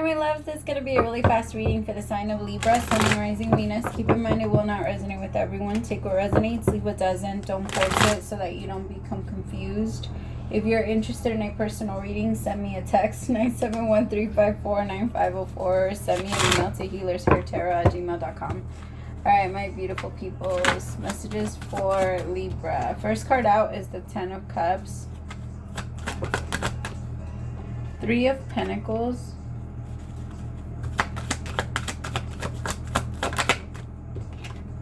my loves, this is going to be a really fast reading for the sign of Libra, Sun and Rising Venus. Keep in mind it will not resonate with everyone. Take what resonates, leave what doesn't. Don't force it so that you don't become confused. If you're interested in a personal reading, send me a text, 971-354-9504, or send me an email to HealersHeartTarot@gmail.com. Alright, my beautiful peoples, messages for Libra. First card out is the Ten of Cups, Three of Pentacles,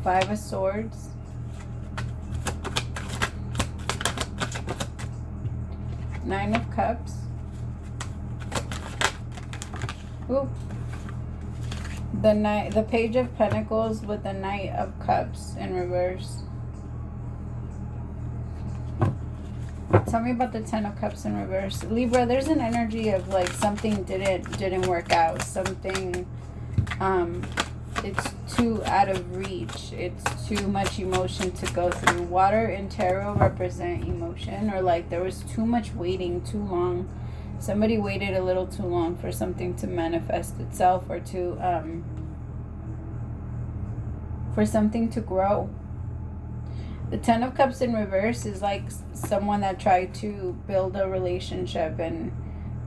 Five of Swords, Nine of Cups, ooh, the Page of Pentacles with the Knight of Cups in reverse. Tell me about the Ten of Cups in reverse. Libra, there's an energy of like something didn't work out. Something, it's too out of reach. It's too much emotion to go through. Water and tarot represent emotion, or like there was too much waiting, too long. Somebody waited a little too long for something to manifest itself, or to for something to grow. The Ten of Cups in reverse is like someone that tried to build a relationship and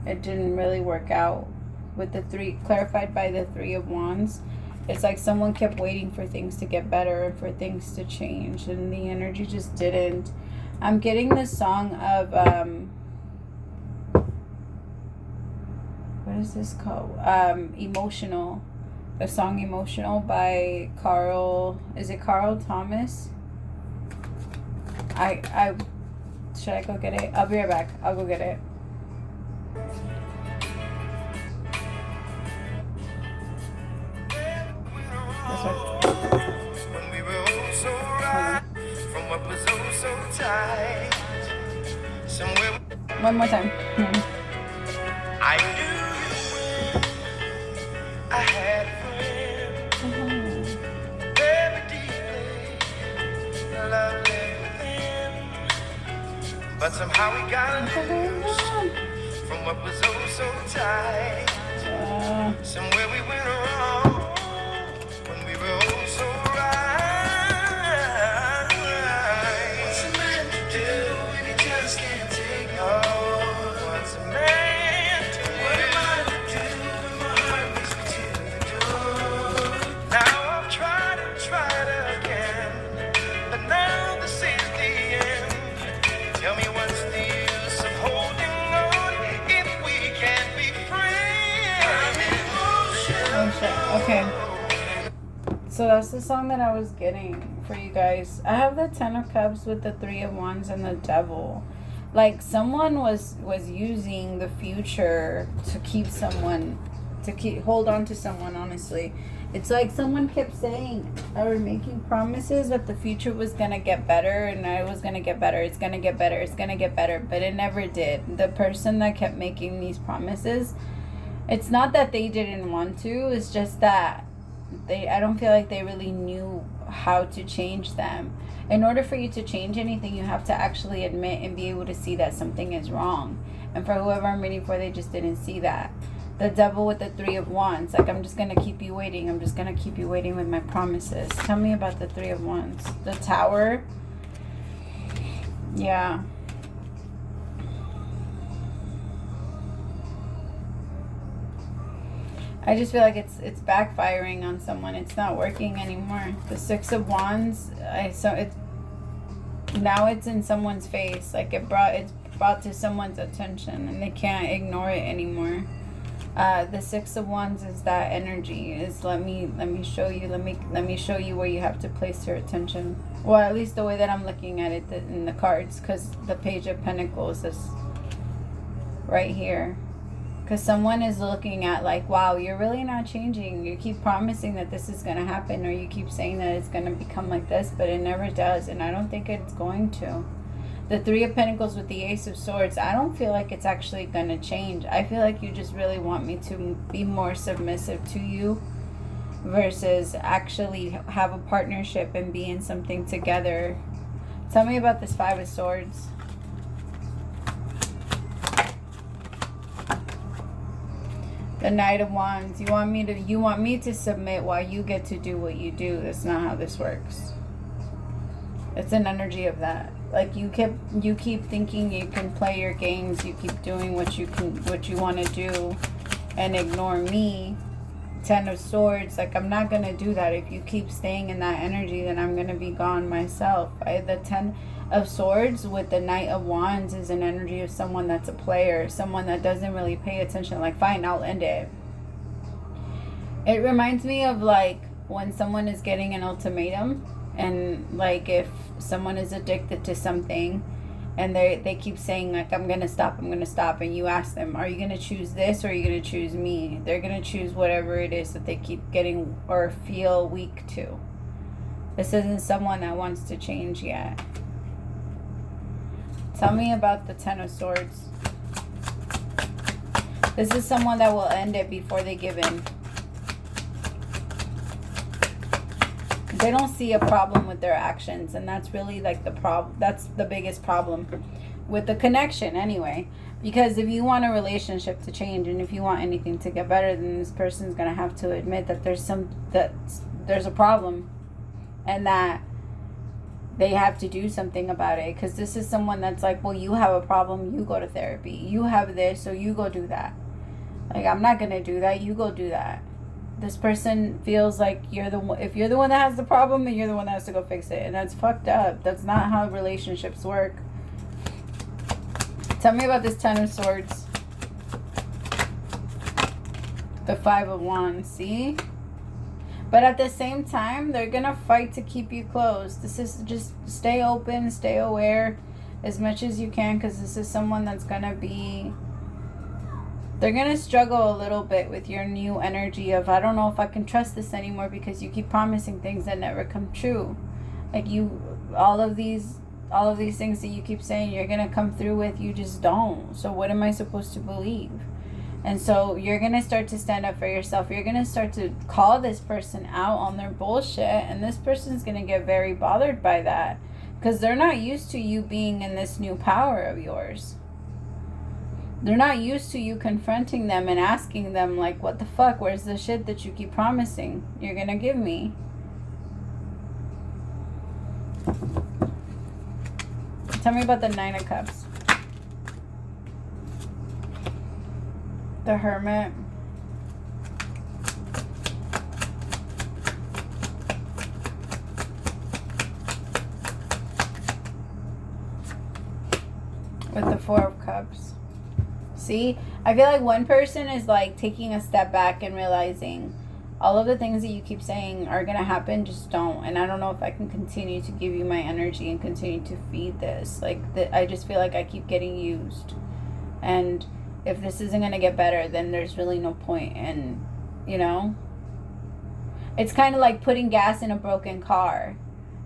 it didn't really work out. With the three, clarified by the Three of Wands, it's like someone kept waiting for things to get better and for things to change, and the energy just didn't. I'm getting the song of what is this called? Emotional. The song Emotional by Carl, is it Carl Thomas? Should I go get it? I'll be right back. I'll go get it. This one. One more time. I knew I had a friend, very deeply loved within, but somehow we got loose from what was oh so tight. Somewhere we went wrong when we were oh so right. What's a man to do when he just can't take no? What's a man to do? What am I to do when my heart leads me to the door? Now I've tried and tried again, but now this is the end. Tell me what's the use of holding on if we can't be friends? I'm emotional. Oh shit. Okay. So that's the song that I was getting for you guys. I have the Ten of Cups with the Three of Wands and the Devil. Like someone was using the future to keep someone, hold on to someone, honestly. It's like someone kept saying or making promises that the future was going to get better, and it was going to get better. It's going to get better. It's going to get better. But it never did. The person that kept making these promises, it's not that they didn't want to. It's just that I don't feel like they really knew how to change them. In order for you to change anything, you have to actually admit and be able to see that something is wrong. And for whoever I'm reading for, they just didn't see that. The Devil with the Three of Wands. Like, I'm just going to keep you waiting. I'm just going to keep you waiting with my promises. Tell me about the Three of Wands. The Tower. Yeah. I just feel like it's backfiring on someone. It's not working anymore. The Six of Wands, now it's in someone's face. Like it's brought to someone's attention and they can't ignore it anymore. The Six of Wands is that energy. Is let me show you. Let me show you where you have to place your attention. Well, at least the way that I'm looking at it in the cards, because the Page of Pentacles is right here. Because someone is looking at like, wow, you're really not changing. You keep promising that this is going to happen, or you keep saying that it's going to become like this, but it never does. And I don't think it's going to. The Three of Pentacles with the Ace of Swords, I don't feel like it's actually going to change. I feel like you just really want me to be more submissive to you versus actually have a partnership and be in something together. Tell me about this Five of Swords. The Knight of Wands. You want me to submit while you get to do what you do. That's not how this works. It's an energy of that. Like you keep thinking you can play your games, you keep doing what you want to do and ignore me. Ten of Swords. Like, I'm not gonna do that. If you keep staying in that energy, then I'm gonna be gone myself. The Ten of Swords with the Knight of Wands is an energy of someone that's a player, someone that doesn't really pay attention. Like, fine, I'll end it. It reminds me of like when someone is getting an ultimatum, and like if someone is addicted to something and they keep saying like, I'm gonna stop, and you ask them, are you gonna choose this or are you gonna choose me? They're gonna choose whatever it is that they keep getting or feel weak to. This isn't someone that wants to change yet. Tell me about the Ten of Swords. This is someone that will end it before they give in. They don't see a problem with their actions, and that's really like the problem. That's the biggest problem with the connection anyway. Because if you want a relationship to change and if you want anything to get better, then this person's going to have to admit that there's a problem and that they have to do something about it. Because this is someone that's like, well, you have a problem, you go to therapy. You have this, so you go do that. Like, I'm not going to do that, you go do that. This person feels like if you're the one that has the problem, then you're the one that has to go fix it. And that's fucked up. That's not how relationships work. Tell me about this Ten of Swords. The Five of Wands, see? But at the same time, they're going to fight to keep you close. This is just stay open, stay aware as much as you can, because this is someone that's going to be... They're going to struggle a little bit with your new energy of, I don't know if I can trust this anymore, because you keep promising things that never come true. Like all of these things that you keep saying you're going to come through with, you just don't. So what am I supposed to believe? And so you're going to start to stand up for yourself. You're going to start to call this person out on their bullshit. And this person's going to get very bothered by that, because they're not used to you being in this new power of yours. They're not used to you confronting them and asking them, like, what the fuck? Where's the shit that you keep promising you're going to give me? Tell me about the Nine of Cups. The Hermit. With the Four of Cups. See, I feel like one person is like taking a step back and realizing all of the things that you keep saying are going to happen, just don't. And I don't know if I can continue to give you my energy and continue to feed this. Like, I just feel like I keep getting used. And if this isn't going to get better, then there's really no point. And, you know, it's kind of like putting gas in a broken car.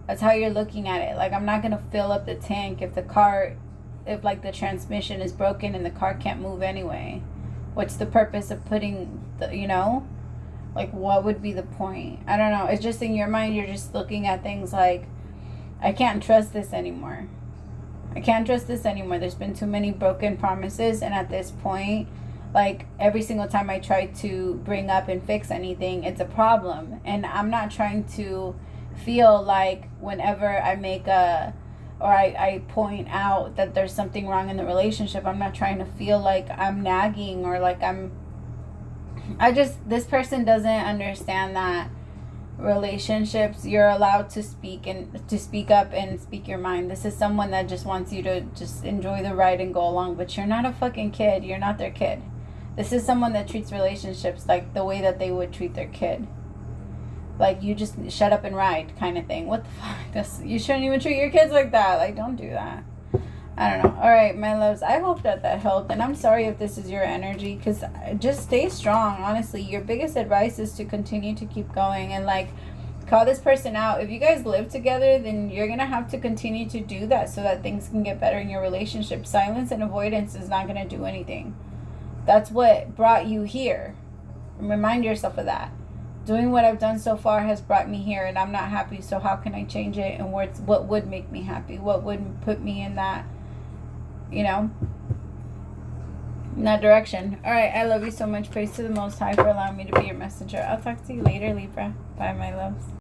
That's how you're looking at it. Like, I'm not going to fill up the tank if like the transmission is broken and the car can't move anyway. What's the purpose of putting like, what would be the point? I don't know. It's just in your mind, you're just looking at things like, I can't trust this anymore. I can't trust this anymore. There's been too many broken promises, and at this point, like, every single time I try to bring up and fix anything, it's a problem. And I'm not trying to feel like whenever I make I point out that there's something wrong in the relationship, I'm not trying to feel like I'm nagging or like this person doesn't understand that relationships, you're allowed to speak up and speak your mind. This is someone that just wants you to just enjoy the ride and go along, but you're not a fucking kid. You're not their kid. This is someone that treats relationships like the way that they would treat their kid. Like, you just shut up and ride kind of thing. What the fuck? You shouldn't even treat your kids like that. Like, don't do that. I don't know. All right, my loves. I hope that helped. And I'm sorry if this is your energy, because just stay strong. Honestly, your biggest advice is to continue to keep going and, like, call this person out. If you guys live together, then you're going to have to continue to do that so that things can get better in your relationship. Silence and avoidance is not going to do anything. That's what brought you here. Remind yourself of that. Doing what I've done so far has brought me here, and I'm not happy, so how can I change it? And what would make me happy? What would put me in that, in that direction. All right, I love you so much. Praise to the Most High for allowing me to be your messenger. I'll talk to you later, Libra. Bye, my loves.